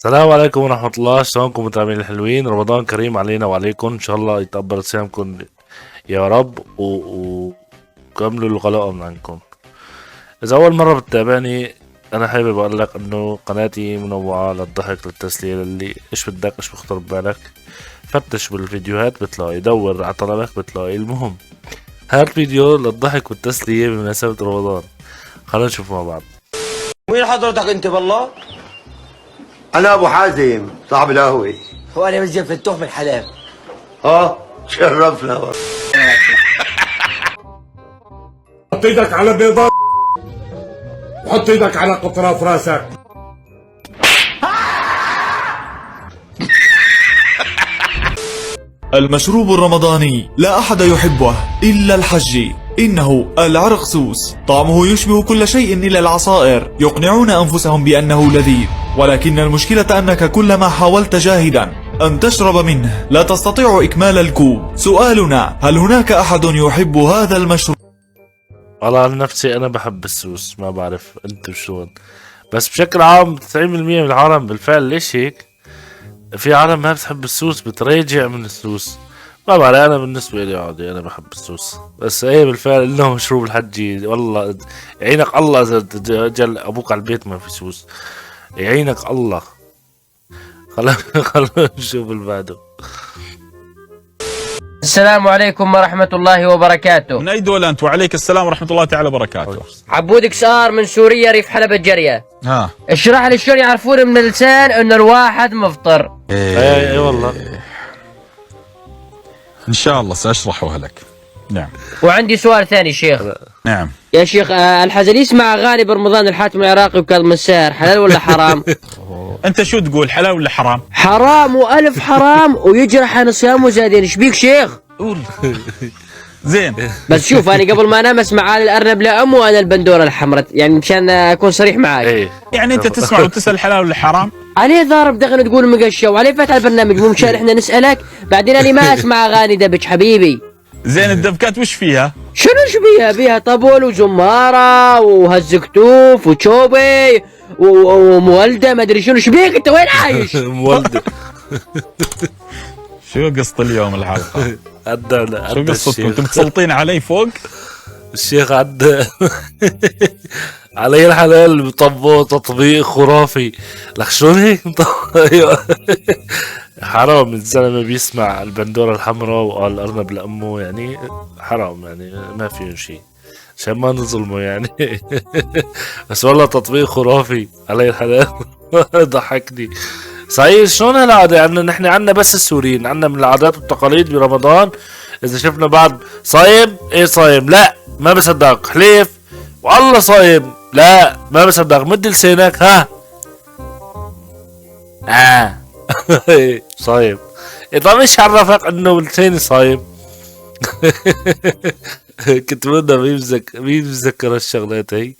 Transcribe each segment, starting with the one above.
السلام عليكم ورحمة الله، شلونكم متابعين الحلوين؟ رمضان كريم علينا وعليكم، إن شاء الله يتقبل صيامكم يا رب وكملوا الغلاء من عندكم. إذا أول مرة بتتابعني أنا حابب أقول لك إنه قناتي منوعة للضحك للتسلية، اللي إيش بدك إيش بخطر ببالك فتش بالفيديوهات بتلاقي، دور على طلبك بتلاقي. المهم هذا الفيديو للضحك والتسلية بمناسبة رمضان، خلينا نشوف مع بعض. مين حضرتك انت بالله؟ أنا أبو حازم صاحب القهوة. وانا مزيان فتوح من حلب. شرفنا. حط ايدك على بيضات وحط ايدك على قطراف راسك. المشروب الرمضاني لا أحد يحبه إلا الحجي، إنه العرقسوس، طعمه يشبه كل شيء إلا العصائر، يقنعون أنفسهم بأنه لذيذ، ولكن المشكلة أنك كلما حاولت جاهدا أن تشرب منه لا تستطيع إكمال الكوب. سؤالنا: هل هناك أحد يحب هذا المشروب؟ والله عن نفسي أنا بحب السوس، ما بعرف أنتم شلون، بس بشكل عام 90% من العالم بالفعل. ليش هيك؟ في عالم ما بتحب السوس، بتريجع من السوس. ما بعرف، انا بالنسبه لي عادي، انا بحب السوس. بس ايه بالفعل انه مشروب الحجي، والله يعينك الله اذا جل ابوك على البيت ما في سوس، يعينك الله. خلينا نشوف اللي بعده. السلام عليكم ورحمة الله وبركاته. من أي دولة أنت؟ وعليك السلام ورحمة الله تعالى وبركاته. عبود كسار من سوريا، ريف حلب الجرية. ها، اشرح لي شلون يعرفون من اللسان انه الواحد مفطر. اي والله إن شاء الله سأشرحها لك. نعم. وعندي سؤال ثاني شيخ. نعم. يا شيخ، الحزن يسمع اغاني برمضان الحاتم العراقي وكاظم الساهر، حلال ولا حرام؟ أنت شو تقول، حلال ولا حرام؟ حرام والف حرام، ويجرح عن صيامه زادين. ايش بيك شيخ؟ قول. زين. بس شوف، انا قبل ما انام اسمع آل الارنب لام وانا البندوره الحمراء، يعني مشان اكون صريح معاك. ايه يعني أنت تسمع وتسأل حلال ولا حرام؟ عليه ضارب دغن تقول مقشه، وعليه فتح البرنامج، مو مشان احنا نسالك. بعدين انا ما اسمع اغاني دبج حبيبي. زين، الدبكات وش فيها؟ شنو ايش بيها؟ بيها طبل وزماره وهز كتوف وشوبي ومولده، ما ادري شنو. ايش بيك انت؟ وين عايش؟ مولد. شو قصة اليوم الحلقة؟ شو قصتكم؟ أنتم متسلطين علي فوق؟ الشيخ عدى علي الحلال بطبقه تطبيق خرافي. لك شلون هيك؟ حرام الزلمة بيسمع البندورة الحمراء وقال الأرنب لأمه، يعني حرام، يعني ما فيه شيء عشان ما نظلمه يعني. بس والله تطبيق خرافي علي الحلال. ضحكني صحيح. شلون هالعادة عندنا؟ نحن عندنا بس السوريين عندنا من العادات والتقاليد برمضان، إذا شفنا بعض صايم، إيه صايم؟ لا ما بصدق. حليف والله صايم؟ لا ما بصدق. مد لسانك، ها صايم. طب ايش عرفك انه لساني صايم؟ كنت بدنا مين بتذكر الشغلات هي.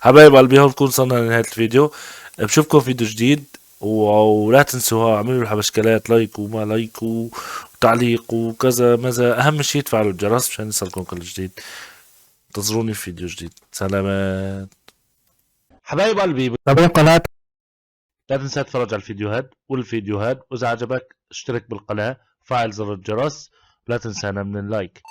حبايب قلبي، هون نكون وصلنا لنهاية الفيديو. بشوفكم فيديو جديد، ولا تنسوا اعملوا الحبشكلات، لايك وما لايك وتعليق وكذا ماذا. اهم شيء تفعلوا الجرس مشان يصلكم كل جديد. انتظروني في فيديو جديد. سلامات حبايب قلبي. تابعوا قناة، لا تنسى تتفرج على الفيديوهات، واذا عجبك اشترك بالقناة، فعل زر الجرس، ولا تنسانا من اللايك.